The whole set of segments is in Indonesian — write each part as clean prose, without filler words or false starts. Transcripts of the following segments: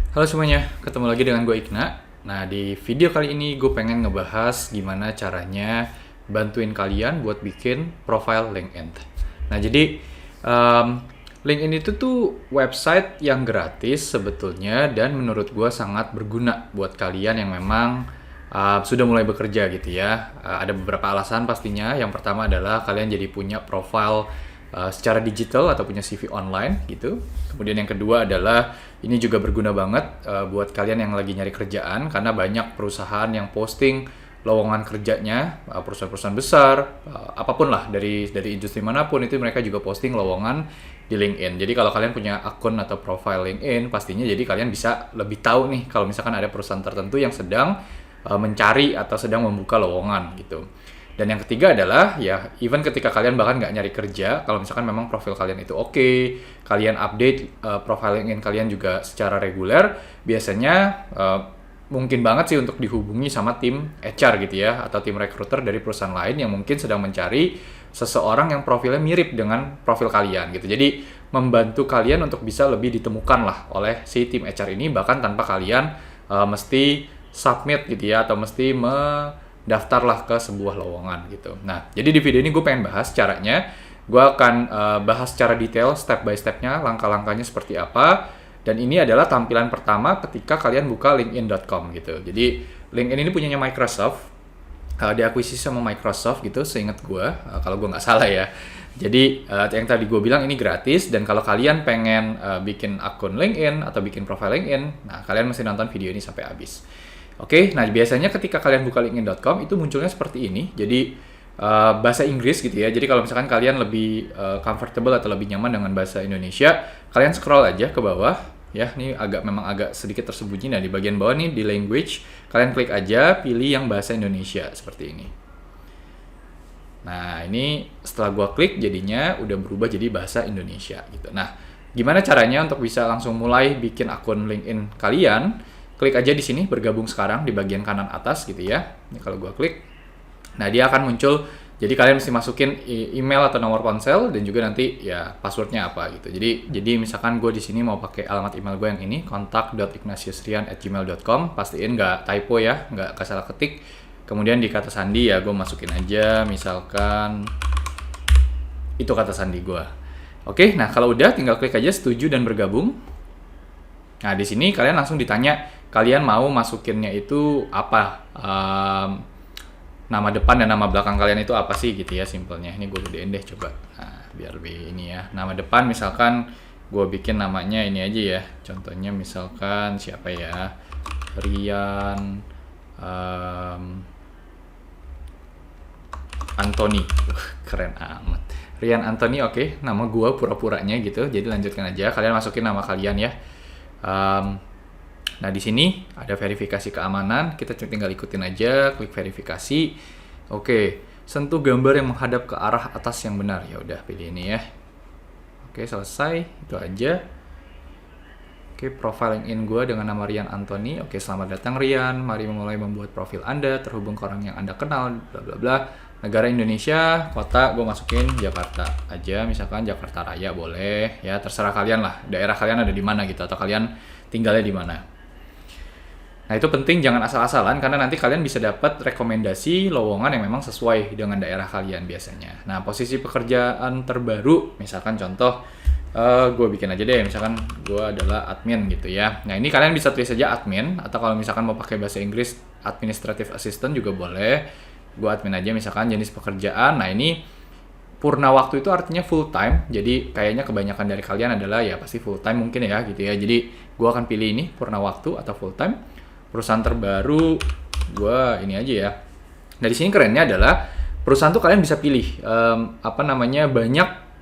Halo semuanya, ketemu lagi dengan gue Ikna. Nah, di video kali ini gue pengen ngebahas gimana caranya bantuin kalian buat bikin profile LinkedIn. Nah, jadi LinkedIn itu tuh website yang gratis sebetulnya dan menurut gue sangat berguna buat kalian yang memang sudah mulai bekerja gitu ya. Ada beberapa alasan pastinya. Yang pertama adalah kalian jadi punya profile secara digital atau punya CV online gitu. Kemudian yang kedua adalah ini juga berguna banget buat kalian yang lagi nyari kerjaan karena banyak perusahaan yang posting lowongan kerjanya, perusahaan-perusahaan besar, apapun lah dari industri manapun itu mereka juga posting lowongan di LinkedIn. Jadi kalau kalian punya akun atau profile LinkedIn, pastinya jadi kalian bisa lebih tahu nih kalau misalkan ada perusahaan tertentu yang sedang mencari atau sedang membuka lowongan gitu. Dan yang ketiga adalah ya even ketika kalian bahkan nggak nyari kerja, kalau misalkan memang profil kalian itu oke, kalian update profile LinkedIn kalian juga secara reguler, biasanya mungkin banget sih untuk dihubungi sama tim HR gitu ya, atau tim recruiter dari perusahaan lain yang mungkin sedang mencari seseorang yang profilnya mirip dengan profil kalian gitu. Jadi membantu kalian untuk bisa lebih ditemukan lah oleh si tim HR ini bahkan tanpa kalian mesti submit gitu ya, atau mesti daftarlah ke sebuah lowongan gitu. Nah, jadi di video ini gue pengen bahas caranya. Gue akan bahas secara detail step by stepnya, langkah-langkahnya seperti apa. Dan ini adalah tampilan pertama ketika kalian buka linkedin.com gitu. Jadi LinkedIn ini punyanya Microsoft, diakuisisi sama Microsoft gitu, seingat gue, kalau gue nggak salah ya. Jadi yang tadi gue bilang ini gratis, dan kalau kalian pengen bikin akun LinkedIn atau bikin profile LinkedIn, nah kalian mesti nonton video ini sampai habis. Oke, nah biasanya ketika kalian buka linkedin.com itu munculnya seperti ini. Jadi bahasa Inggris gitu ya. Jadi kalau misalkan kalian lebih comfortable atau lebih nyaman dengan bahasa Indonesia, kalian scroll aja ke bawah. Ya, ini memang agak sedikit tersembunyi. Nah, di bagian bawah nih di language, kalian klik aja, pilih yang bahasa Indonesia seperti ini. Nah, ini setelah gua klik jadinya udah berubah jadi bahasa Indonesia gitu. Nah, gimana caranya untuk bisa langsung mulai bikin akun LinkedIn kalian? Klik aja di sini bergabung sekarang di bagian kanan atas gitu ya. Ini kalau gua klik, nah dia akan muncul. Jadi kalian mesti masukin email atau nomor ponsel dan juga nanti ya passwordnya apa gitu. Jadi misalkan gue di sini mau pakai alamat email gue yang ini, kontak.ignatiusrian@gmail.com. Pastiin nggak typo ya, nggak salah ketik. Kemudian di kata sandi ya gue masukin aja misalkan itu kata sandi gue. Oke, nah kalau udah tinggal klik aja setuju dan bergabung. Nah di sini kalian langsung ditanya kalian mau masukinnya itu apa. Nama depan dan nama belakang kalian itu apa sih gitu ya, simpelnya. Ini gue gedein deh coba. Nah, biar lebih ini ya. Nama depan misalkan gue bikin namanya ini aja ya. Contohnya misalkan siapa ya? Rian Anthony. Keren amat. Rian Anthony, oke. Nama gue pura-puranya gitu. Jadi lanjutkan aja. Kalian masukin nama kalian ya. Nah, di sini ada verifikasi keamanan, kita tinggal ikutin aja, klik verifikasi. Oke, sentuh gambar yang menghadap ke arah atas yang benar. Ya udah, pilih ini ya. Oke, selesai. Itu aja. Oke, profile LinkedIn gue dengan nama Rian Anthony. Oke, selamat datang Rian. Mari memulai membuat profil Anda, terhubung ke orang yang Anda kenal, bla bla bla. Negara Indonesia, kota gue masukin Jakarta aja, misalkan Jakarta Raya boleh. Ya, terserah kalian lah. Daerah kalian ada di mana gitu, atau kalian tinggalnya di mana. Nah, itu penting, jangan asal-asalan karena nanti kalian bisa dapat rekomendasi lowongan yang memang sesuai dengan daerah kalian biasanya. Nah, posisi pekerjaan terbaru, misalkan contoh, gue bikin aja deh, misalkan gue adalah admin gitu ya. Nah, ini kalian bisa tulis saja admin, atau kalau misalkan mau pakai bahasa Inggris, administrative assistant juga boleh. Gue admin aja, misalkan jenis pekerjaan. Nah, ini purna waktu itu artinya full time, jadi kayaknya kebanyakan dari kalian adalah ya pasti full time mungkin ya gitu ya. Jadi gue akan pilih ini purna waktu atau full time. Perusahaan terbaru gue ini aja ya. Nah, di sini kerennya adalah perusahaan tuh kalian bisa pilih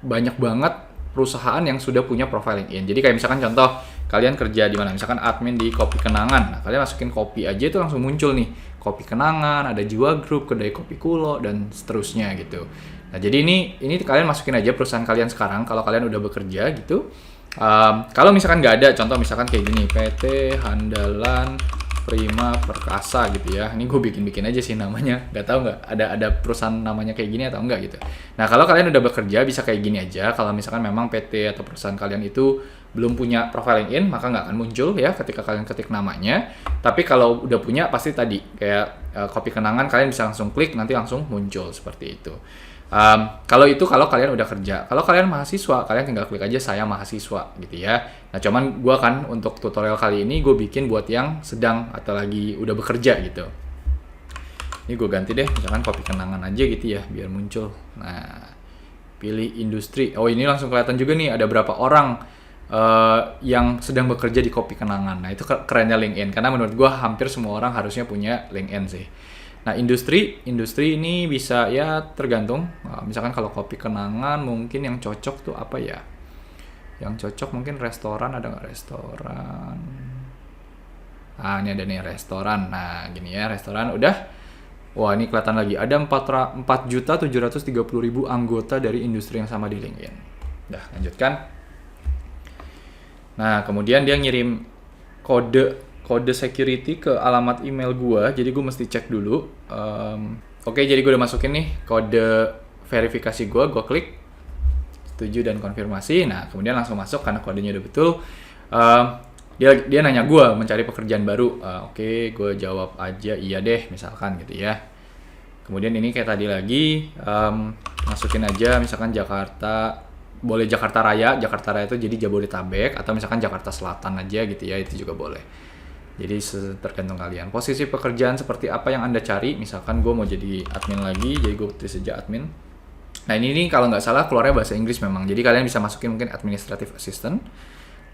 banyak banget perusahaan yang sudah punya profile LinkedIn. Jadi kayak misalkan contoh kalian kerja di mana, misalkan admin di Kopi Kenangan. Nah, kalian masukin kopi aja itu langsung muncul nih. Kopi Kenangan, ada Jiwa Group, kedai kopi Kulo dan seterusnya gitu. Nah, jadi ini kalian masukin aja perusahaan kalian sekarang kalau kalian udah bekerja gitu. Kalau misalkan nggak ada, contoh misalkan kayak gini, PT Handalan Prima Perkasa gitu ya. Ini gue bikin aja sih namanya. Nggak tahu nggak ada perusahaan namanya kayak gini atau enggak gitu. Nah kalau kalian udah bekerja bisa kayak gini aja. Kalau misalkan memang PT atau perusahaan kalian itu belum punya profile LinkedIn, maka nggak akan muncul ya ketika kalian ketik namanya. Tapi kalau udah punya pasti tadi kayak kopi kenangan, kalian bisa langsung klik, nanti langsung muncul seperti itu. Kalau kalian udah kerja. Kalau kalian mahasiswa, kalian tinggal klik aja saya mahasiswa gitu ya. Nah cuman gue kan untuk tutorial kali ini gue bikin buat yang sedang atau lagi udah bekerja gitu. Ini gue ganti deh, misalkan kopi kenangan aja gitu ya biar muncul. Nah pilih industri. Oh ini langsung kelihatan juga nih ada berapa orang yang sedang bekerja di kopi kenangan. Nah itu kerennya LinkedIn, karena menurut gue hampir semua orang harusnya punya LinkedIn sih. Nah industri ini bisa ya tergantung. Misalkan kalau kopi kenangan mungkin yang cocok tuh apa ya? Yang cocok mungkin restoran, ada nggak restoran? Ini ada nih restoran. Nah gini ya, restoran udah. Wah ini kelihatan lagi ada 4.730.000 anggota dari industri yang sama di LinkedIn. Udah lanjutkan. Nah kemudian dia ngirim kode security ke alamat email gua, jadi gua mesti cek dulu. Oke, jadi gua udah masukin nih kode verifikasi gua klik setuju dan konfirmasi. Nah kemudian langsung masuk karena kodenya udah betul. Dia nanya gua mencari pekerjaan baru. Oke, gua jawab aja iya deh misalkan gitu ya. Kemudian ini kayak tadi lagi, masukin aja misalkan Jakarta, boleh Jakarta Raya itu jadi Jabodetabek, atau misalkan Jakarta Selatan aja gitu ya, itu juga boleh. Jadi tergantung kalian. Posisi pekerjaan seperti apa yang Anda cari. Misalkan gue mau jadi admin lagi, jadi gue tulis saja admin. Nah ini kalau nggak salah keluarnya bahasa Inggris memang. Jadi kalian bisa masukin mungkin administrative assistant.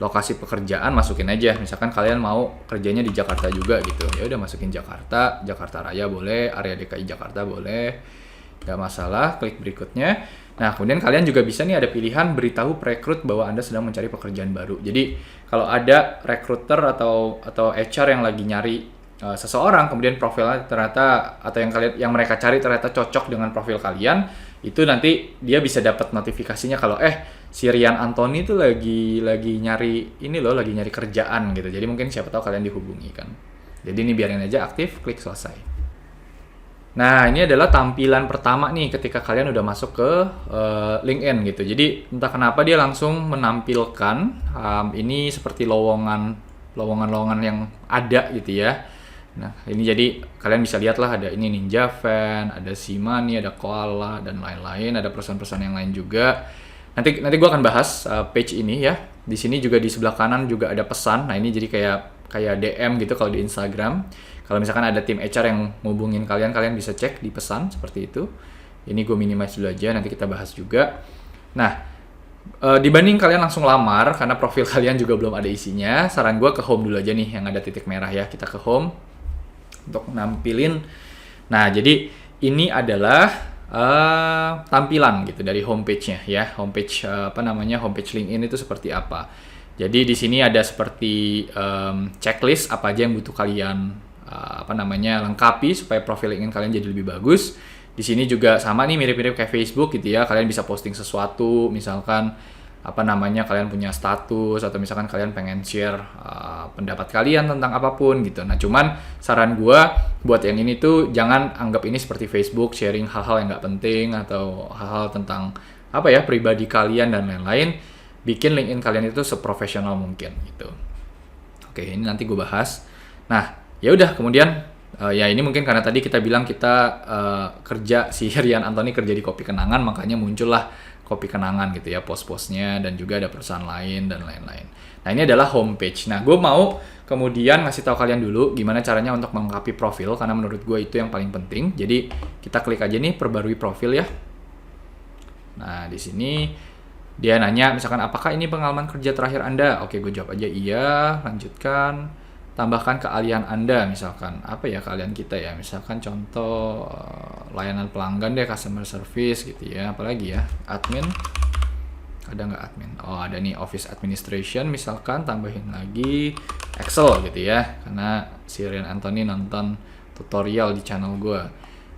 Lokasi pekerjaan masukin aja. Misalkan kalian mau kerjanya di Jakarta juga gitu. Ya udah masukin Jakarta Raya boleh, area DKI Jakarta boleh. Nggak masalah, klik berikutnya. Nah, kemudian kalian juga bisa nih ada pilihan beritahu perekrut bahwa Anda sedang mencari pekerjaan baru. Jadi, kalau ada recruiter atau HR yang lagi nyari seseorang, kemudian profilnya ternyata atau yang mereka cari ternyata cocok dengan profil kalian, itu nanti dia bisa dapat notifikasinya kalau si Rian Anthony itu lagi nyari lagi nyari kerjaan gitu. Jadi mungkin siapa tahu kalian dihubungi kan. Jadi ini biarin aja aktif, klik selesai. Nah, ini adalah tampilan pertama nih ketika kalian udah masuk ke LinkedIn gitu. Jadi, entah kenapa dia langsung menampilkan ini seperti lowongan yang ada gitu ya. Nah, ini jadi kalian bisa lihat lah ada ini Ninja Fan, ada Simani, ada Koala dan lain-lain, ada perusahaan-perusahaan yang lain juga. Nanti gue akan bahas page ini ya. Di sini juga di sebelah kanan juga ada pesan. Nah, ini jadi kayak DM gitu kalau di Instagram. Kalau misalkan ada tim HR yang ngubungin kalian bisa cek di pesan seperti itu. Ini gue minimize dulu aja, nanti kita bahas juga. Nah, dibanding kalian langsung lamar, karena profil kalian juga belum ada isinya, saran gue ke home dulu aja nih, yang ada titik merah ya. Kita ke home untuk nampilin. Nah, jadi ini adalah tampilan gitu dari homepage-nya ya. Homepage homepage LinkedIn itu seperti apa. Jadi di sini ada seperti checklist apa aja yang butuh kalian lengkapi supaya profil LinkedIn kalian jadi lebih bagus. Di sini juga sama nih mirip-mirip kayak Facebook gitu ya. Kalian bisa posting sesuatu, misalkan kalian punya status atau misalkan kalian pengen share pendapat kalian tentang apapun gitu. Nah, cuman saran gua buat yang ini tuh jangan anggap ini seperti Facebook, sharing hal-hal yang nggak penting atau hal-hal tentang pribadi kalian dan lain-lain. Bikin LinkedIn kalian itu seprofesional mungkin gitu. Oke, ini nanti gua bahas. Nah, ya udah kemudian ya ini mungkin karena tadi kita bilang kita kerja, si Rian Anthony kerja di Kopi Kenangan, makanya muncullah Kopi Kenangan gitu ya, post-postnya, dan juga ada perusahaan lain dan lain-lain. Nah ini adalah homepage. Nah gue mau kemudian ngasih tahu kalian dulu gimana caranya untuk melengkapi profil, karena menurut gue itu yang paling penting. Jadi kita klik aja nih perbarui profil ya. Nah di sini dia nanya misalkan apakah ini pengalaman kerja terakhir Anda? Oke, gue jawab aja iya, lanjutkan. Tambahkan keahlian Anda, misalkan apa ya keahlian kita ya, misalkan contoh layanan pelanggan deh, customer service gitu ya, apalagi ya, admin, ada nggak admin? Oh ada nih, office administration misalkan, tambahin lagi Excel gitu ya, karena si Rian Anthony nonton tutorial di channel gue.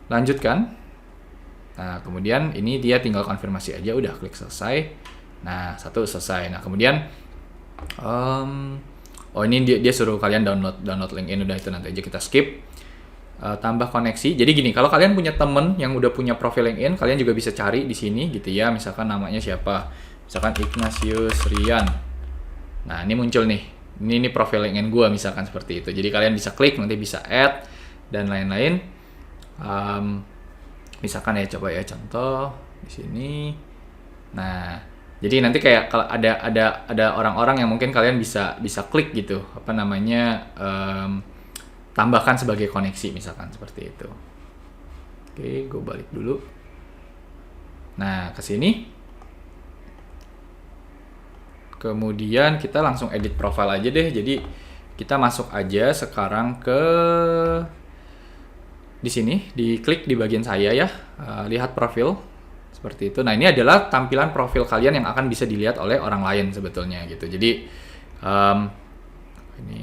Lanjutkan. Nah kemudian ini dia tinggal konfirmasi aja, udah klik selesai. Nah satu selesai. Nah kemudian Oh ini dia suruh kalian download LinkedIn, udah itu nanti aja kita skip. Tambah koneksi. Jadi gini, kalau kalian punya temen yang udah punya profil LinkedIn, kalian juga bisa cari di sini gitu ya. Misalkan namanya siapa? Misalkan Ignatius Rian. Nah ini muncul nih. Ini profil LinkedIn gue misalkan seperti itu. Jadi kalian bisa klik, nanti bisa add dan lain-lain. Misalkan ya coba ya contoh di sini. Nah jadi nanti kayak kalau ada orang-orang yang mungkin kalian bisa klik gitu, apa namanya, tambahkan sebagai koneksi misalkan seperti itu. Oke, gue balik dulu. Nah, ke sini. Kemudian kita langsung edit profile aja deh. Jadi kita masuk aja sekarang ke di sini, diklik di bagian saya ya, lihat profil seperti itu. Nah, ini adalah tampilan profil kalian yang akan bisa dilihat oleh orang lain sebetulnya gitu. Jadi ini.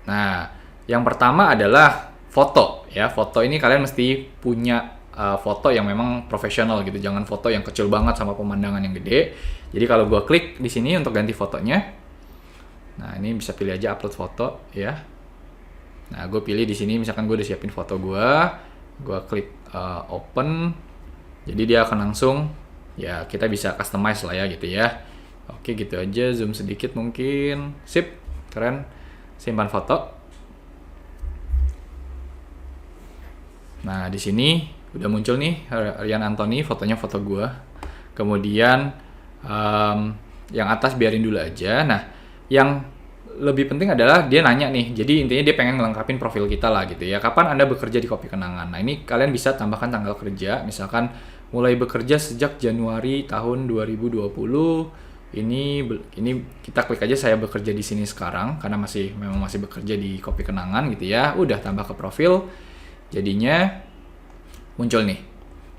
Nah, yang pertama adalah foto ya. Foto ini kalian mesti punya foto yang memang profesional gitu. Jangan foto yang kecil banget sama pemandangan yang gede. Jadi kalau gue klik di sini untuk ganti fotonya, nah ini bisa pilih aja upload foto ya. Nah, gue pilih di sini, misalkan gue udah siapin foto gue klik open. Jadi dia akan langsung, ya kita bisa customize lah ya gitu ya. Oke gitu aja, zoom sedikit mungkin, sip, keren. Simpan foto. Nah di sini udah muncul nih Rian Anthony, fotonya foto gue. Kemudian yang atas biarin dulu aja. Nah yang lebih penting adalah dia nanya nih, jadi intinya dia pengen ngelengkapin profil kita lah gitu ya. Kapan Anda bekerja di Kopi Kenangan? Nah ini kalian bisa tambahkan tanggal kerja, misalkan mulai bekerja sejak Januari tahun 2020. Ini kita klik aja saya bekerja di sini sekarang karena memang masih bekerja di Kopi Kenangan gitu ya. Udah tambah ke profil, jadinya muncul nih.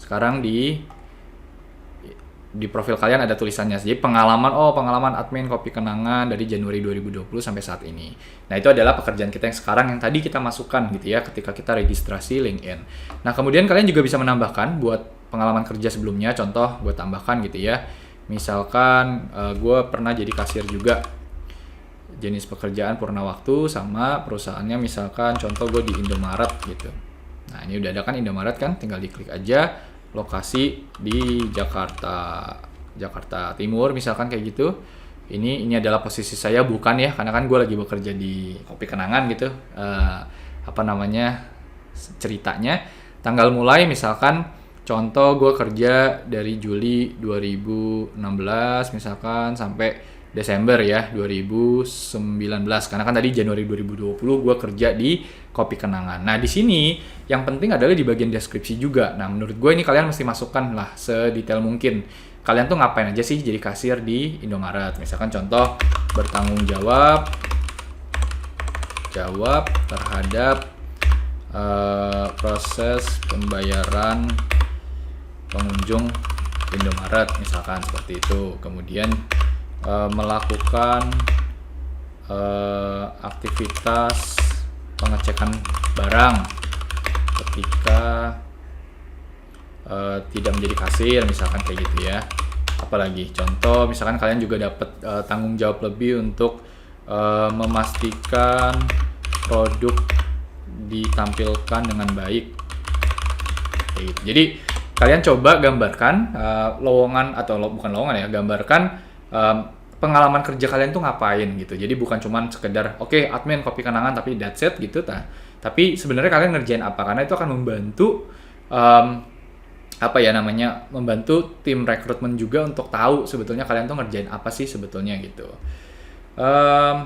Sekarang di profil kalian ada tulisannya. Jadi pengalaman admin Kopi Kenangan dari Januari 2020 sampai saat ini. Nah, itu adalah pekerjaan kita yang sekarang yang tadi kita masukkan gitu ya ketika kita registrasi LinkedIn. Nah, kemudian kalian juga bisa menambahkan buat pengalaman kerja sebelumnya. Contoh gue tambahkan gitu ya. Misalkan gue pernah jadi kasir juga. Jenis pekerjaan purna waktu sama perusahaannya misalkan contoh gue di Indomaret gitu. Nah, ini udah ada kan Indomaret kan, tinggal diklik aja. Lokasi di Jakarta Timur misalkan kayak gitu. Ini adalah posisi saya bukan ya, karena kan gue lagi bekerja di Kopi Kenangan gitu. Ceritanya tanggal mulai misalkan contoh gue kerja dari Juli 2016 misalkan sampai Desember ya 2019, karena kan tadi Januari 2020 gue kerja di Kopi Kenangan. Nah di sini yang penting adalah di bagian deskripsi juga. Nah menurut gue ini kalian mesti masukkan lah sedetail mungkin. Kalian tuh ngapain aja sih jadi kasir di Indomaret? Misalkan contoh bertanggung jawab terhadap proses pembayaran pengunjung Indomaret misalkan seperti itu. Kemudian melakukan aktivitas pengecekan barang ketika tidak menjadi kasir misalkan kayak gitu ya. Apalagi contoh misalkan kalian juga dapat tanggung jawab lebih untuk memastikan produk ditampilkan dengan baik kayak gitu. Jadi kalian coba gambarkan lowongan atau bukan lowongan ya, gambarkan pengalaman kerja kalian tuh ngapain gitu. Jadi bukan cuman sekedar admin Kopi Kenangan tapi that's it gitu. Tapi sebenarnya kalian ngerjain apa, karena itu akan membantu membantu tim rekrutmen juga untuk tahu sebetulnya kalian tuh ngerjain apa sih sebetulnya gitu.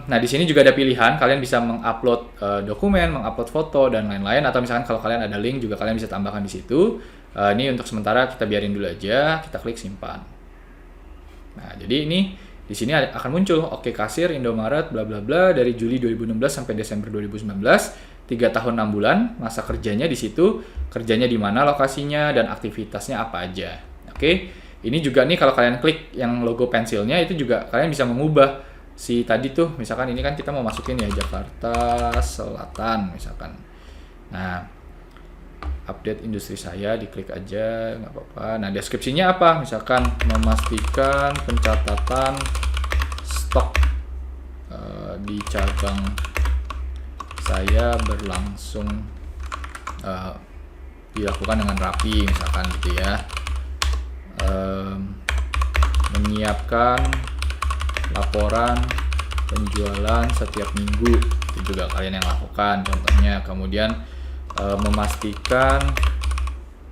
Nah di sini juga ada pilihan, kalian bisa mengupload dokumen, mengupload foto dan lain-lain, atau misalkan kalau kalian ada link juga kalian bisa tambahkan di situ. Ini untuk sementara kita biarin dulu aja, kita klik simpan. Nah, jadi ini di sini akan muncul kasir Indomaret bla bla bla dari Juli 2016 sampai Desember 2019, 3 tahun 6 bulan, masa kerjanya di situ, kerjanya di mana lokasinya dan aktivitasnya apa aja. Ini juga nih kalau kalian klik yang logo pensilnya itu juga kalian bisa mengubah si tadi tuh, misalkan ini kan kita mau masukin ya Jakarta Selatan misalkan. Nah, update industri saya, diklik aja nggak apa-apa. Nah deskripsinya apa? Misalkan memastikan pencatatan stok di cabang saya berlangsung dilakukan dengan rapi misalkan gitu ya. Menyiapkan laporan penjualan setiap minggu, itu juga kalian yang lakukan contohnya. Kemudian memastikan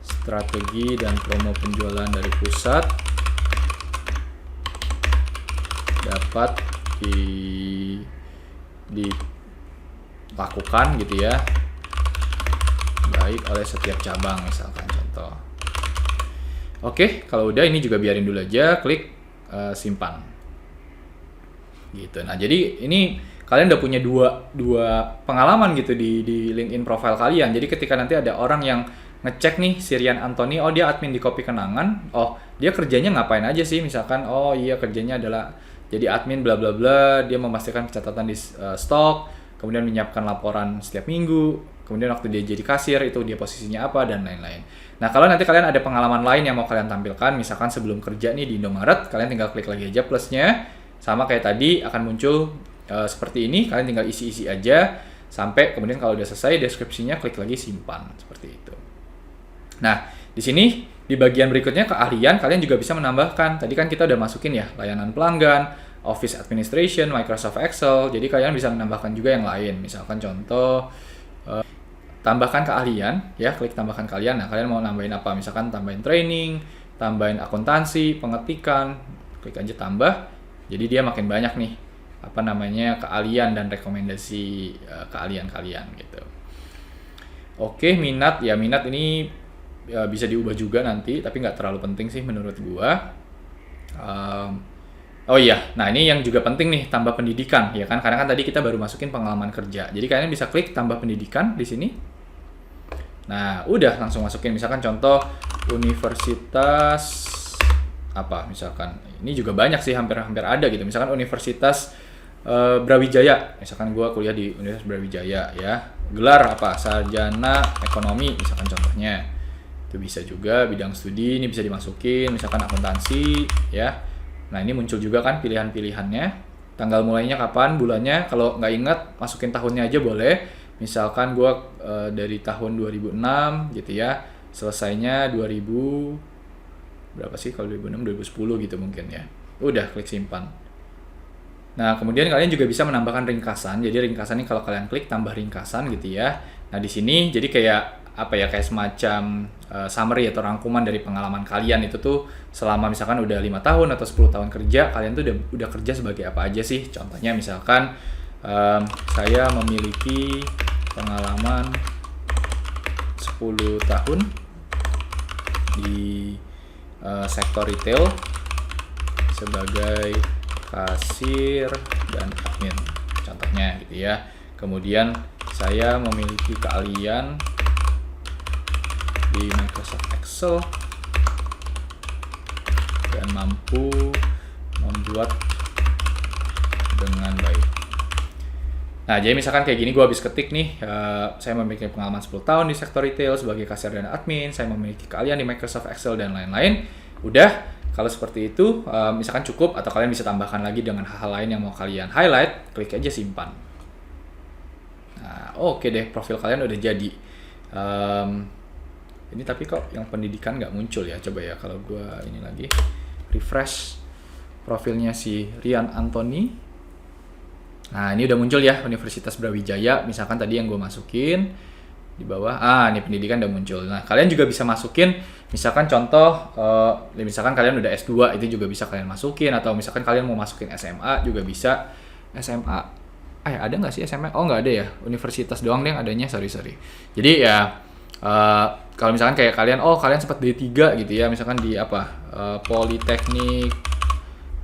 strategi dan promo penjualan dari pusat dapat dilakukan gitu ya, baik oleh setiap cabang misalkan contoh. Oke, kalau udah ini juga biarin dulu aja, klik simpan gitu. Nah, jadi ini kalian udah punya dua pengalaman gitu di LinkedIn profile kalian. Jadi ketika nanti ada orang yang ngecek nih si Rian Antoni, oh dia admin di Kopi Kenangan, oh dia kerjanya ngapain aja sih, misalkan oh iya kerjanya adalah jadi admin bla bla bla, dia memastikan pencatatan di stok, kemudian menyiapkan laporan setiap minggu, kemudian waktu dia jadi kasir itu dia posisinya apa dan lain-lain. Nah, kalau nanti kalian ada pengalaman lain yang mau kalian tampilkan, misalkan sebelum kerja nih di Indomaret, kalian tinggal klik lagi aja plusnya, sama kayak tadi akan muncul seperti ini, kalian tinggal isi-isi aja sampai kemudian kalau udah selesai deskripsinya klik lagi simpan seperti itu. Nah, di sini di bagian berikutnya keahlian kalian juga bisa menambahkan. Tadi kan kita udah masukin ya layanan pelanggan, Office Administration, Microsoft Excel. Jadi kalian bisa menambahkan juga yang lain. Misalkan contoh tambahkan keahlian ya, klik tambahkan kalian. Nah, kalian mau nambahin apa? Misalkan tambahin training, tambahin akuntansi, pengetikan, klik aja tambah. Jadi dia makin banyak nih keahlian dan rekomendasi keahlian kalian gitu. Oke, minat ini bisa diubah juga nanti, tapi nggak terlalu penting sih menurut gua. Oh iya, nah ini yang juga penting nih, tambah pendidikan ya kan, karena kan tadi kita baru masukin pengalaman kerja. Jadi kalian bisa klik tambah pendidikan di sini. Nah, udah langsung masukin misalkan contoh universitas apa misalkan. Ini juga banyak sih, hampir ada gitu. Misalkan Universitas Brawijaya, misalkan gua kuliah di Universitas Brawijaya ya. Gelar apa? Sarjana Ekonomi misalkan contohnya. Itu bisa juga bidang studi ini bisa dimasukin, misalkan akuntansi ya. Nah, ini muncul juga kan pilihan-pilihannya. Tanggal mulainya kapan, bulannya, kalau nggak ingat masukin tahunnya aja boleh. Misalkan gue dari tahun 2006 gitu ya, selesainya 2000 berapa sih kalau 2006 2010 gitu mungkin ya. Udah klik simpan. Nah, kemudian kalian juga bisa menambahkan ringkasan. Jadi ringkasan ini kalau kalian klik tambah ringkasan gitu ya. Nah, di sini jadi kayak kayak semacam summary atau rangkuman dari pengalaman kalian itu tuh selama misalkan udah 5 tahun atau 10 tahun kerja, kalian tuh udah kerja sebagai apa aja sih. Contohnya misalkan saya memiliki pengalaman 10 tahun di sektor retail sebagai kasir dan admin contohnya gitu ya. Kemudian saya memiliki keahlian di Microsoft Excel dan mampu membuat dengan baik. Nah, jadi misalkan kayak gini gue habis ketik nih, saya memiliki pengalaman 10 tahun di sektor retail sebagai kasir dan admin, saya memiliki keahlian di Microsoft Excel dan lain-lain. Udah, kalau seperti itu misalkan cukup, atau kalian bisa tambahkan lagi dengan hal-hal lain yang mau kalian highlight, klik aja simpan. Nah, oke deh, profil kalian udah jadi. Ini tapi kok yang pendidikan nggak muncul ya, coba ya kalau gue ini lagi refresh profilnya si Rian Antoni. Nah, ini udah muncul ya, Universitas Brawijaya misalkan tadi yang gue masukin di bawah. Ini pendidikan udah muncul. Nah, kalian juga bisa masukin misalkan contoh misalkan kalian udah S2, itu juga bisa kalian masukin, atau misalkan kalian mau masukin SMA juga bisa. SMA ada nggak sih SMA? Oh, nggak ada ya, universitas doang deh yang adanya, sorry. Jadi ya kalau misalkan kayak kalian sempat D3 gitu ya, misalkan di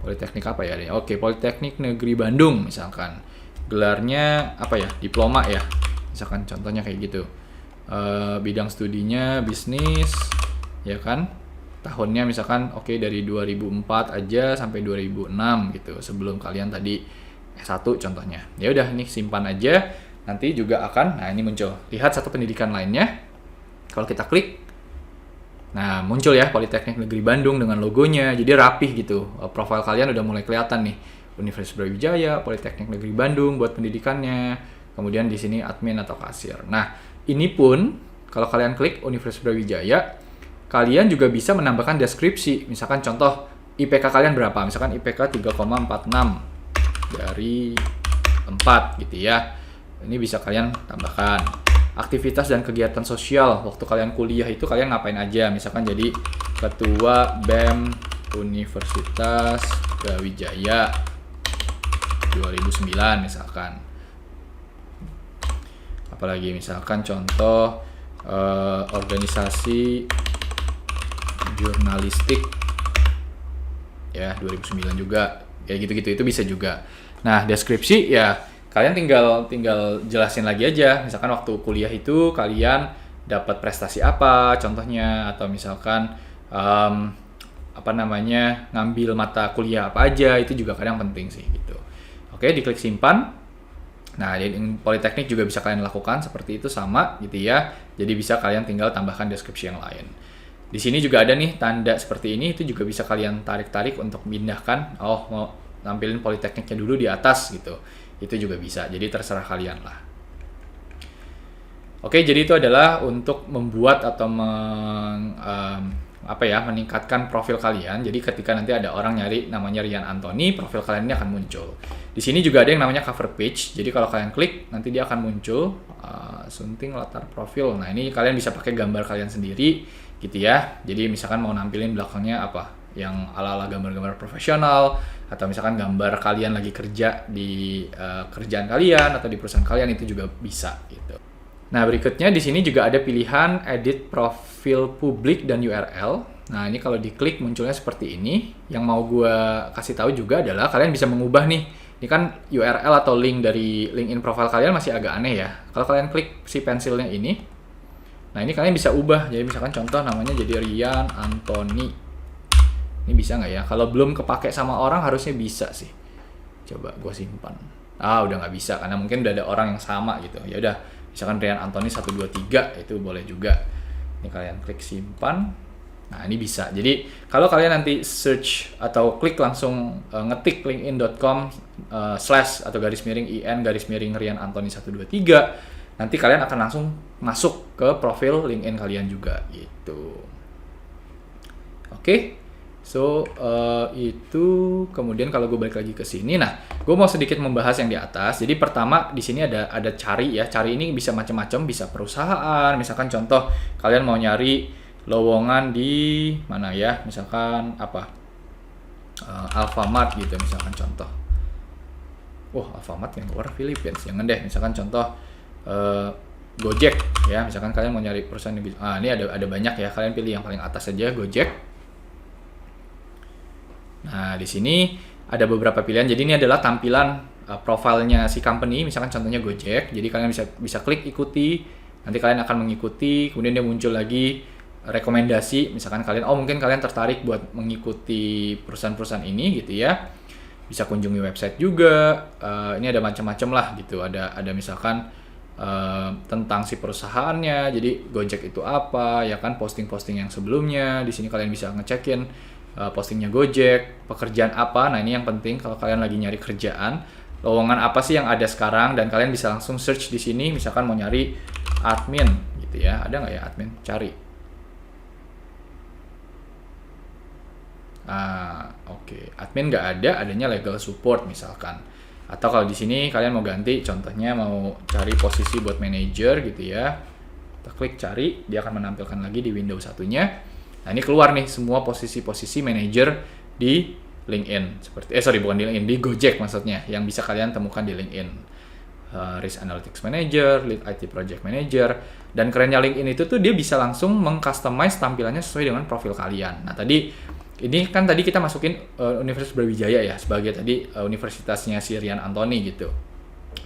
Politeknik apa ya? Oke, Politeknik Negeri Bandung misalkan. Gelarnya diploma ya. Misalkan contohnya kayak gitu. Bidang studinya bisnis ya kan. Tahunnya misalkan dari 2004 aja sampai 2006 gitu, sebelum kalian tadi S1 contohnya. Ya udah, ini simpan aja. Nanti juga akan ini muncul. Lihat satu pendidikan lainnya. Kalau kita klik, nah muncul ya Politeknik Negeri Bandung dengan logonya, jadi rapih gitu. Profil kalian udah mulai kelihatan nih, Universitas Brawijaya, Politeknik Negeri Bandung buat pendidikannya, kemudian di sini admin atau kasir. Nah, ini pun kalau kalian klik Universitas Brawijaya, kalian juga bisa menambahkan deskripsi. Misalkan contoh IPK kalian berapa? Misalkan IPK 3,46 dari 4 gitu ya. Ini bisa kalian tambahkan. Aktivitas dan kegiatan sosial waktu kalian kuliah itu kalian ngapain aja, misalkan jadi ketua BEM Universitas Brawijaya 2009 misalkan. Apalagi misalkan contoh organisasi jurnalistik ya 2009 juga, kayak gitu-gitu, itu bisa juga. Nah, deskripsi ya kalian tinggal jelasin lagi aja. Misalkan waktu kuliah itu kalian dapat prestasi apa contohnya, atau misalkan ngambil mata kuliah apa aja, itu juga kadang penting sih gitu. Oke, diklik simpan. Nah, di Politeknik juga bisa kalian lakukan seperti itu sama gitu ya. Jadi bisa kalian tinggal tambahkan deskripsi yang lain. Di sini juga ada nih tanda seperti ini, itu juga bisa kalian tarik-tarik untuk pindahkan. Oh, mau nampilin Politekniknya dulu di atas gitu. Itu juga bisa, jadi terserah kalian lah. Oke, jadi itu adalah untuk membuat atau meningkatkan profil kalian. Jadi ketika nanti ada orang nyari namanya Rian Antoni, profil kalian ini akan muncul. Di sini juga ada yang namanya cover page. Jadi kalau kalian klik, nanti dia akan muncul sunting latar profil. Nah, ini kalian bisa pakai gambar kalian sendiri gitu ya. Jadi misalkan mau nampilin belakangnya apa, yang ala-ala gambar-gambar profesional, atau misalkan gambar kalian lagi kerja di kerjaan kalian atau di perusahaan kalian, itu juga bisa gitu. Nah, berikutnya di sini juga ada pilihan edit profil publik dan URL. Nah, ini kalau diklik munculnya seperti ini. Yang mau gue kasih tahu juga adalah kalian bisa mengubah nih. Ini kan URL atau link dari LinkedIn profile kalian masih agak aneh ya. Kalau kalian klik si pensilnya ini, nah ini kalian bisa ubah. Jadi misalkan contoh namanya jadi Rian Antoni. Ini bisa nggak ya? Kalau belum kepake sama orang harusnya bisa sih. Coba gue simpan. Udah nggak bisa karena mungkin udah ada orang yang sama gitu. Ya udah, misalkan Rian Antoni 123 itu boleh juga. Ini kalian klik simpan. Nah, ini bisa. Jadi kalau kalian nanti search atau klik langsung ngetik linkedin.com/ atau /in Rian Antoni 123, nanti kalian akan langsung masuk ke profil LinkedIn kalian juga gitu. Oke. So, itu kemudian kalau gue balik lagi ke sini, nah, gue mau sedikit membahas yang di atas. Jadi pertama di sini ada cari ya. Cari ini bisa macam-macam, bisa perusahaan. Misalkan contoh kalian mau nyari lowongan di mana ya? Misalkan apa? Alfamart gitu misalkan contoh. Alfamart yang luar Philippines. Jangan deh. Misalkan contoh Gojek ya. Misalkan kalian mau nyari perusahaan ini ada banyak ya. Kalian pilih yang paling atas saja, Gojek. Nah, di sini ada beberapa pilihan. Jadi ini adalah tampilan profilnya si company, misalkan contohnya Gojek. Jadi kalian bisa klik ikuti, nanti kalian akan mengikuti, kemudian dia muncul lagi rekomendasi. Misalkan mungkin kalian tertarik buat mengikuti perusahaan-perusahaan ini gitu ya. Bisa kunjungi website juga. Ini ada macam-macam lah gitu. Ada misalkan tentang si perusahaannya. Jadi Gojek itu apa? Ya kan, posting-posting yang sebelumnya. Di sini kalian bisa ngecekin postingnya Gojek, pekerjaan apa. Nah, ini yang penting kalau kalian lagi nyari kerjaan, lowongan apa sih yang ada sekarang, dan kalian bisa langsung search di sini. Misalkan mau nyari admin gitu ya, ada nggak ya admin? Cari. Oke. Admin nggak ada, adanya legal support misalkan. Atau kalau di sini kalian mau ganti, contohnya mau cari posisi buat manager gitu ya, kita klik cari, dia akan menampilkan lagi di window satunya. Nah, ini keluar nih semua posisi-posisi manajer di LinkedIn. Bukan di LinkedIn, di Gojek maksudnya, yang bisa kalian temukan di LinkedIn. Risk Analytics Manager, Lead IT Project Manager, dan kerennya LinkedIn itu tuh dia bisa langsung mengcustomize tampilannya sesuai dengan profil kalian. Nah, tadi kita masukin Universitas Brawijaya ya, sebagai tadi universitasnya si Rian Antoni gitu.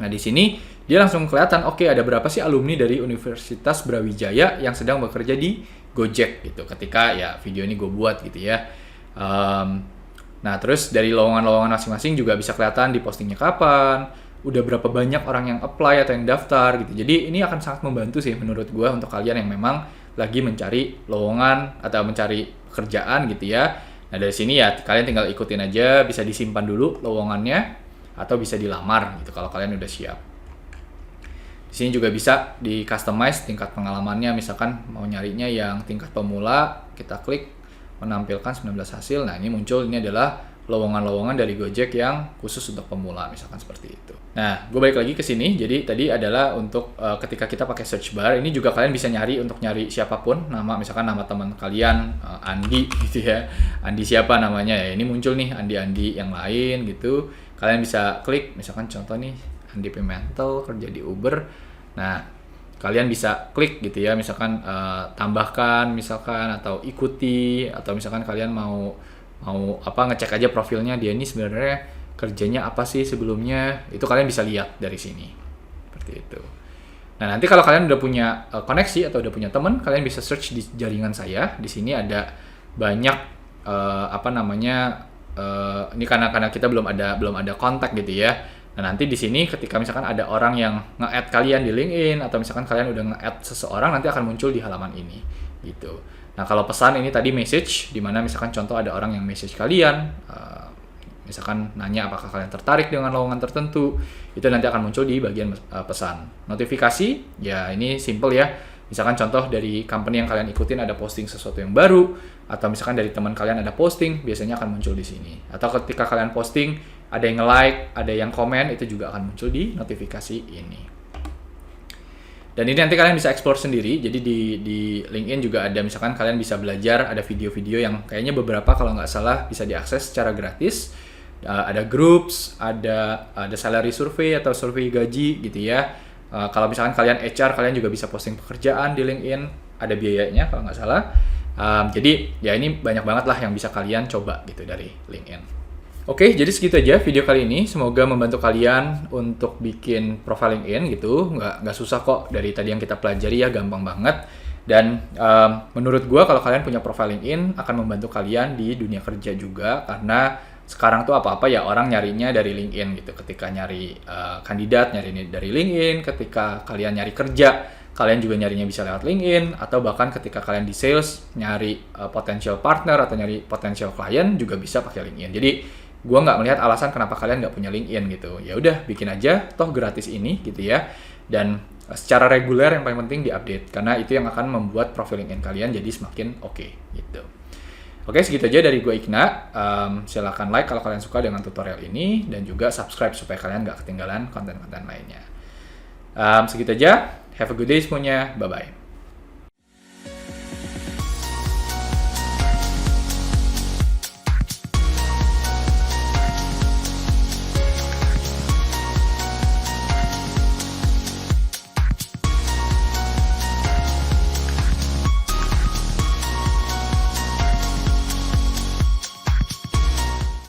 Nah, di sini dia langsung kelihatan, oke, ada berapa sih alumni dari Universitas Brawijaya yang sedang bekerja di Gojek gitu, ketika ya video ini gue buat gitu ya. Nah, terus dari lowongan-lowongan masing-masing juga bisa kelihatan di postingnya kapan, udah berapa banyak orang yang apply atau yang daftar gitu. Jadi ini akan sangat membantu sih menurut gue untuk kalian yang memang lagi mencari lowongan atau mencari pekerjaan gitu ya. Nah dari sini ya kalian tinggal ikutin aja, bisa disimpan dulu lowongannya atau bisa dilamar gitu kalau kalian udah siap. Di sini juga bisa di customize tingkat pengalamannya, misalkan mau nyarinya yang tingkat pemula, kita klik menampilkan 19 hasil. Nah, ini muncul, ini adalah lowongan-lowongan dari Gojek yang khusus untuk pemula, misalkan seperti itu. Nah, gue balik lagi ke sini. Jadi tadi adalah untuk ketika kita pakai search bar, ini juga kalian bisa nyari untuk nyari siapapun nama, misalkan nama teman kalian Andi gitu ya. Andi siapa namanya ya? Ini muncul nih Andi-Andi yang lain gitu. Kalian bisa klik, misalkan contoh nih Andi Pimentel kerja di Uber. Nah, kalian bisa klik gitu ya, misalkan tambahkan misalkan atau ikuti, atau misalkan kalian mau ngecek aja profilnya dia ini sebenarnya kerjanya apa sih sebelumnya, itu kalian bisa lihat dari sini seperti itu. Nah, nanti kalau kalian udah punya koneksi atau udah punya teman, kalian bisa search di jaringan saya. Di sini ada banyak ini karena kita belum ada kontak gitu ya. Nah, nanti di sini ketika misalkan ada orang yang nge-add kalian di LinkedIn atau misalkan kalian udah nge-add seseorang, nanti akan muncul di halaman ini gitu. Nah, kalau pesan ini tadi message, di mana misalkan contoh ada orang yang message kalian, misalkan nanya apakah kalian tertarik dengan lowongan tertentu, itu nanti akan muncul di bagian pesan. Notifikasi, ya ini simple ya. Misalkan contoh dari company yang kalian ikutin ada posting sesuatu yang baru, atau misalkan dari teman kalian ada posting, biasanya akan muncul di sini. Atau ketika kalian posting, ada yang nge-like, ada yang komen, itu juga akan muncul di notifikasi ini. Dan ini nanti kalian bisa explore sendiri. Jadi di LinkedIn juga ada, misalkan kalian bisa belajar, ada video-video yang kayaknya beberapa kalau nggak salah bisa diakses secara gratis. Ada groups, ada salary survey atau survei gaji gitu ya. Kalau misalkan kalian HR, kalian juga bisa posting pekerjaan di LinkedIn, ada biayanya kalau nggak salah. Jadi ya ini banyak banget lah yang bisa kalian coba gitu dari LinkedIn. Oke, jadi segitu aja video kali ini. Semoga membantu kalian untuk bikin profile LinkedIn gitu. Nggak susah kok, dari tadi yang kita pelajari ya, gampang banget. Dan menurut gue kalau kalian punya profile LinkedIn akan membantu kalian di dunia kerja juga. Karena sekarang tuh apa-apa ya orang nyarinya dari LinkedIn gitu. Ketika nyari kandidat, nyari dari LinkedIn. Ketika kalian nyari kerja, kalian juga nyarinya bisa lewat LinkedIn. Atau bahkan ketika kalian di sales, nyari potential partner atau nyari potential client juga bisa pakai LinkedIn. Jadi gue nggak melihat alasan kenapa kalian nggak punya LinkedIn gitu. Ya udah, bikin aja, toh gratis ini gitu ya. Dan secara reguler yang paling penting diupdate, karena itu yang akan membuat profil LinkedIn kalian jadi semakin oke gitu. Oke, segitu aja dari gue Igna. Silahkan like kalau kalian suka dengan tutorial ini, dan juga subscribe supaya kalian nggak ketinggalan konten-konten lainnya. Segitu aja. Have a good day semuanya. Bye-bye.